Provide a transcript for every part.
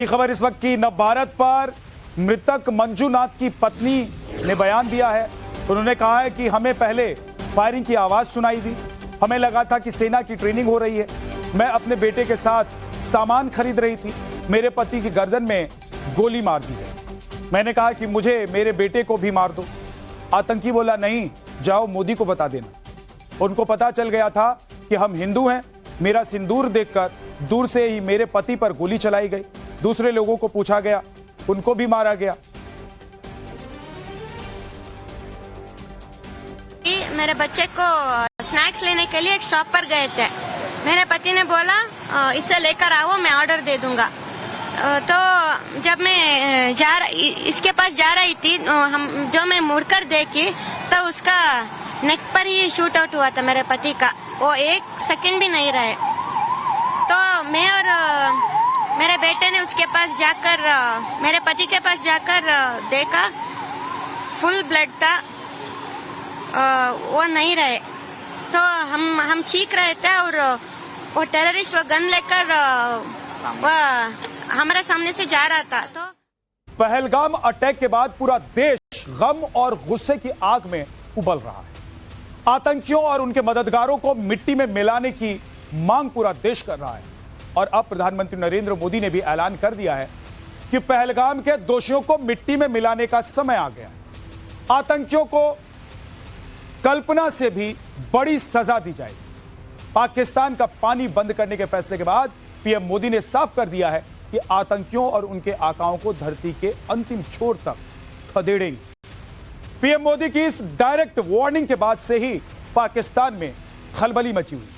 खबर इस वक्त की नवभारत पर मृतक मंजूनाथ की पत्नी ने बयान दिया है। उन्होंने कहा है कि हमें पहले फायरिंग की आवाज सुनाई दी, हमें लगा था कि सेना की ट्रेनिंग हो रही है। मैं अपने बेटे के साथ सामान खरीद रही थी, मेरे पति की गर्दन में गोली मार दी गई। मैंने कहा कि मुझे मेरे बेटे को भी मार दो। आतंकी बोला नहीं, जाओ मोदी को बता देना। उनको पता चल गया था कि हम हिंदू हैं। मेरा सिंदूर देखकर दूर से ही मेरे पति पर गोली चलाई गई। दूसरे लोगों को पूछा गया, उनको भी मारा गया। मेरे बच्चे को स्नैक्स लेने के लिए एक शॉप पर गए थे। मेरे पति ने बोला इसे लेकर आओ, मैं ऑर्डर दे दूंगा। तो जब मैं इसके पास जा रही थी, मैं मुड़कर देखी तो उसका नेक पर ही शूट आउट हुआ था मेरे पति का। वो एक सेकंड भी नहीं रहे। तो मैं और मेरे बेटे ने उसके पास जाकर, मेरे पति के पास जाकर देखा, फुल ब्लड था, वो नहीं रहे। तो हम चीख रहे थे और वो टेररिस्ट वो गन लेकर हमारे सामने से जा रहा था। तो पहलगाम अटैक के बाद पूरा देश गम और गुस्से की आग में उबल रहा है। आतंकियों और उनके मददगारों को मिट्टी में मिलाने की मांग पूरा देश कर रहा है। और अब प्रधानमंत्री नरेंद्र मोदी ने भी ऐलान कर दिया है कि पहलगाम के दोषियों को मिट्टी में मिलाने का समय आ गया है। आतंकियों को कल्पना से भी बड़ी सजा दी जाएगी। पाकिस्तान का पानी बंद करने के फैसले के बाद पीएम मोदी ने साफ कर दिया है कि आतंकियों और उनके आकाओं को धरती के अंतिम छोर तक खदेड़ेंगे। पीएम मोदी की इस डायरेक्ट वार्निंग के बाद से ही पाकिस्तान में खलबली मची हुई।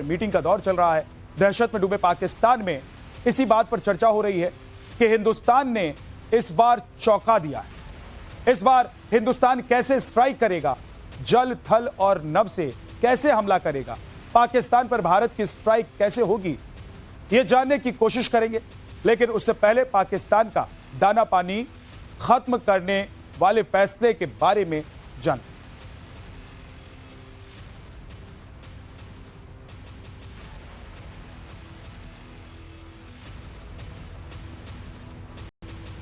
मीटिंग का दौर चल रहा है। दहशत में डूबे पाकिस्तान में इसी बात पर चर्चा हो रही है कि हिंदुस्तान ने इस बार चौंका दिया है। इस बार हिंदुस्तान कैसे स्ट्राइक करेगा, जल, थल और नभ से कैसे हमला करेगा, पाकिस्तान पर भारत की स्ट्राइक कैसे होगी, यह जानने की कोशिश करेंगे। लेकिन उससे पहले पाकिस्तान का दाना पानी खत्म करने वाले फैसले के बारे में जान।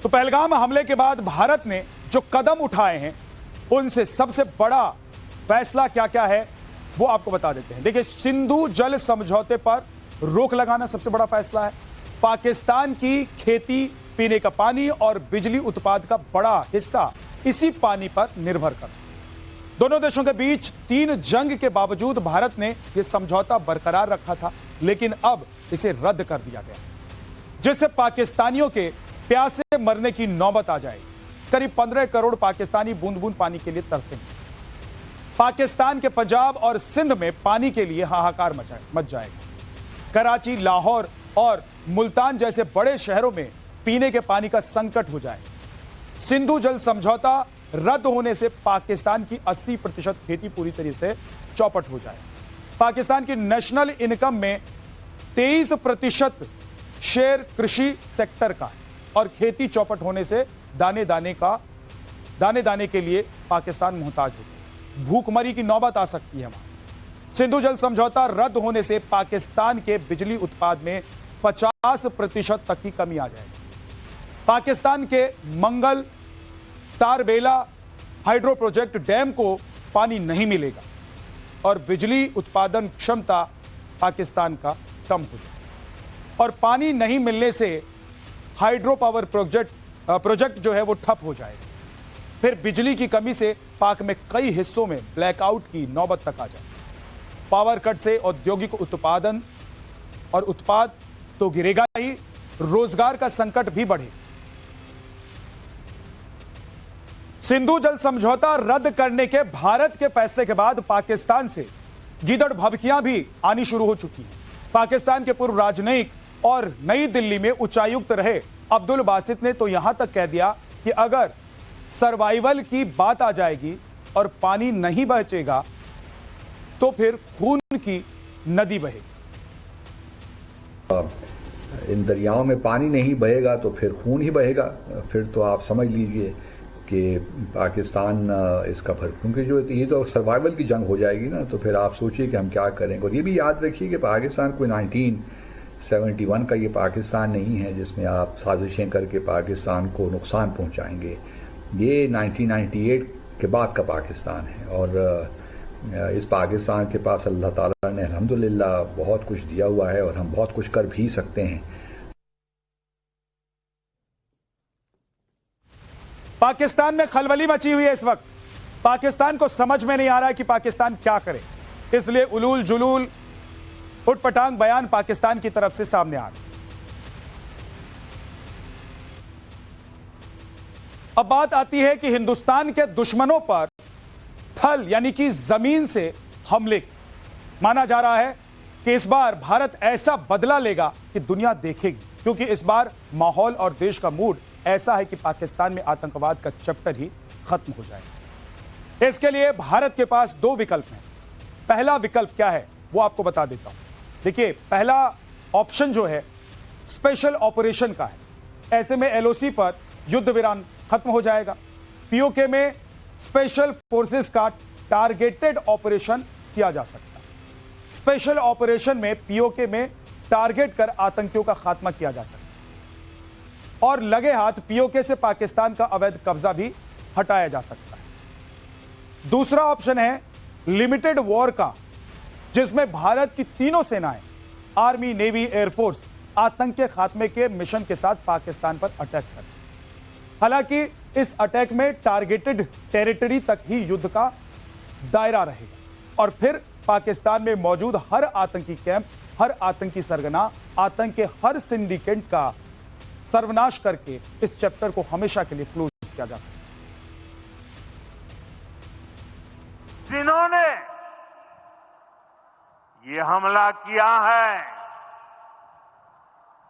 तो पहलगाम हमले के बाद भारत ने जो कदम उठाए हैं, उनसे सबसे बड़ा फैसला क्या क्या है वो आपको बता देते हैं। देखिए, सिंधु जल समझौते पर रोक लगाना सबसे बड़ा फैसला है। पाकिस्तान की खेती, पीने का पानी और बिजली उत्पाद का बड़ा हिस्सा इसी पानी पर निर्भर करता। दोनों देशों के बीच 3 जंग के बावजूद भारत ने यह समझौता बरकरार रखा था, लेकिन अब इसे रद्द कर दिया गया, जिससे पाकिस्तानियों के प्यासे मरने की नौबत आ जाएगी। करीब 15 करोड़ पाकिस्तानी बूंद बूंद पानी के लिए तरसेंगे। पाकिस्तान के पंजाब और सिंध में पानी के लिए हाहाकार मच जाएगा। कराची, लाहौर और मुल्तान जैसे बड़े शहरों में पीने के पानी का संकट हो जाएगा। सिंधु जल समझौता रद्द होने से पाकिस्तान की 80% खेती पूरी तरह से चौपट हो जाएगी। पाकिस्तान की नेशनल इनकम में 23% शेयर कृषि सेक्टर का है और खेती चौपट होने से दाने दाने के लिए पाकिस्तान मोहताज होता है। भूखमरी की नौबत आ सकती है वहां। सिंधु जल समझौता रद्द होने से पाकिस्तान के बिजली उत्पाद में 50% तक की कमी आ जाएगी। पाकिस्तान के मंगल तारबेला हाइड्रो प्रोजेक्ट डैम को पानी नहीं मिलेगा और बिजली उत्पादन क्षमता पाकिस्तान का कम हो जाएगा। और पानी नहीं मिलने से हाइड्रो पावर प्रोजेक्ट जो है वो ठप हो जाएगा। फिर बिजली की कमी से पाक में कई हिस्सों में ब्लैकआउट की नौबत तक आ जाए। पावर कट से औद्योगिक उत्पादन और उत्पाद तो गिरेगा ही, रोजगार का संकट भी बढ़े। सिंधु जल समझौता रद्द करने के भारत के फैसले के बाद पाकिस्तान से गीदड़ भभकियां भी आनी शुरू हो चुकी हैं। पाकिस्तान के पूर्व राजनयिक और नई दिल्ली में उच्चायुक्त रहे अब्दुल बासित ने तो यहां तक कह दिया कि अगर सर्वाइवल की बात आ जाएगी और पानी नहीं बचेगा तो फिर खून की नदी बहेगी। इन दरियाओं में पानी नहीं बहेगा तो फिर खून ही बहेगा। फिर तो आप समझ लीजिए कि पाकिस्तान इसका क्योंकि जो ये तो सर्वाइवल की जंग हो जाएगी ना, तो फिर आप सोचिए कि हम क्या करेंगे। और ये भी याद रखिए कि पाकिस्तान कोई 71 का ये पाकिस्तान नहीं है जिसमें आप साजिशें करके पाकिस्तान को नुकसान पहुंचाएंगे। ये 1998 के बाद का पाकिस्तान है और इस पाकिस्तान के पास अल्लाह ताला ने अल्हम्दुलिल्लाह बहुत कुछ दिया हुआ है और हम बहुत कुछ कर भी सकते हैं। पाकिस्तान में खलबली मची हुई है इस वक्त। पाकिस्तान को समझ में नहीं आ रहा है कि पाकिस्तान क्या करे, इसलिए उलूल जुलूल उटपटांग बयान पाकिस्तान की तरफ से सामने आ रहे। अब बात आती है कि हिंदुस्तान के दुश्मनों पर थल यानी कि जमीन से हमले माना जा रहा है कि इस बार भारत ऐसा बदला लेगा कि दुनिया देखेगी, क्योंकि इस बार माहौल और देश का मूड ऐसा है कि पाकिस्तान में आतंकवाद का चैप्टर ही खत्म हो जाएगा। इसके लिए भारत के पास दो विकल्प हैं। पहला विकल्प क्या है वो आपको बता देता हूं। देखिए, पहला ऑप्शन जो है स्पेशल ऑपरेशन का है। ऐसे में एलओसी पर युद्ध विराम खत्म हो जाएगा। पीओके में स्पेशल फोर्सेस का टारगेटेड ऑपरेशन किया जा सकता है। स्पेशल ऑपरेशन में पीओके में टारगेट कर आतंकियों का खात्मा किया जा सकता है और लगे हाथ पीओके से पाकिस्तान का अवैध कब्जा भी हटाया जा सकता है। दूसरा ऑप्शन है लिमिटेड वॉर का, जिसमें भारत की तीनों सेनाएं आर्मी, नेवी, एयरफोर्स आतंक के खात्मे के मिशन के साथ पाकिस्तान पर अटैक कर। हालांकि इस अटैक में टारगेटेड टेरिटरी तक ही युद्ध का दायरा रहेगा और फिर पाकिस्तान में मौजूद हर आतंकी कैंप, हर आतंकी सरगना, आतंक के हर सिंडिकेट का सर्वनाश करके इस चैप्टर को हमेशा के लिए क्लोज किया जा सकता है। जिन्होंने ये हमला किया है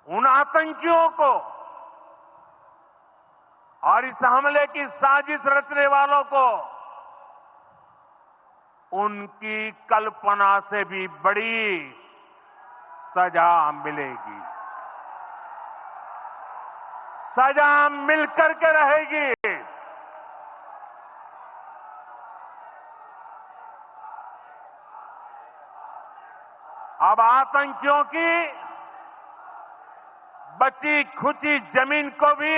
उन आतंकियों को और इस हमले की साजिश रचने वालों को उनकी कल्पना से भी बड़ी सजा मिलेगी। सजा मिलकर के रहेगी। अब आतंकियों की बची खुची जमीन को भी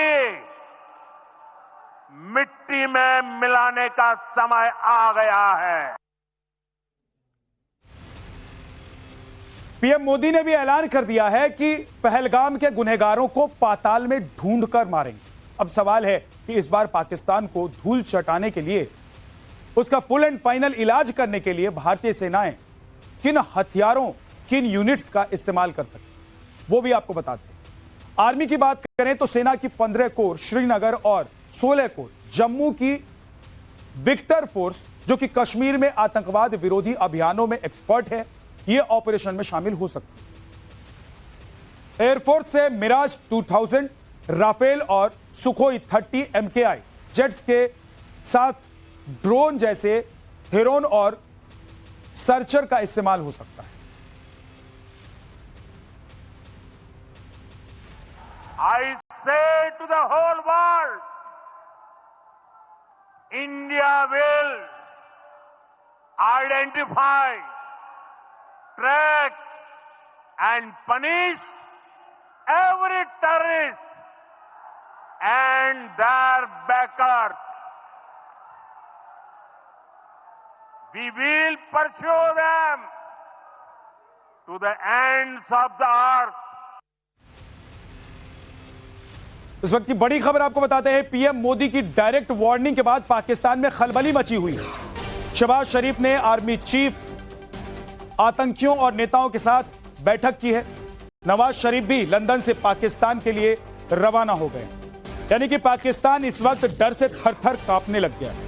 मिट्टी में मिलाने का समय आ गया है। पीएम मोदी ने भी ऐलान कर दिया है कि पहलगाम के गुनहगारों को पाताल में ढूंढकर मारेंगे। अब सवाल है कि इस बार पाकिस्तान को धूल चटाने के लिए, उसका फुल एंड फाइनल इलाज करने के लिए भारतीय सेनाएं किन हथियारों, किन यूनिट्स का इस्तेमाल कर सकती, वो भी आपको बताते हैं। आर्मी की बात करें तो सेना की 15 कोर श्रीनगर और 16 कोर जम्मू की विक्टर फोर्स, जो कि कश्मीर में आतंकवाद विरोधी अभियानों में एक्सपर्ट है, ये ऑपरेशन में शामिल हो सकती है। एयरफोर्स से मिराज 2000, राफेल और सुखोई 30 MKI जेट्स के साथ ड्रोन जैसे हेरोन और सर्चर का इस्तेमाल हो सकता है। I say to the whole world, India will identify, track and punish every terrorist and their backers. We will pursue them to the ends of the earth. इस वक्त की बड़ी खबर आपको बताते हैं। पीएम मोदी की डायरेक्ट वार्निंग के बाद पाकिस्तान में खलबली मची हुई है। शहबाज शरीफ ने आर्मी चीफ, आतंकियों और नेताओं के साथ बैठक की है। नवाज शरीफ भी लंदन से पाकिस्तान के लिए रवाना हो गए। यानी कि पाकिस्तान इस वक्त डर से थर-थर कांपने लग गया है।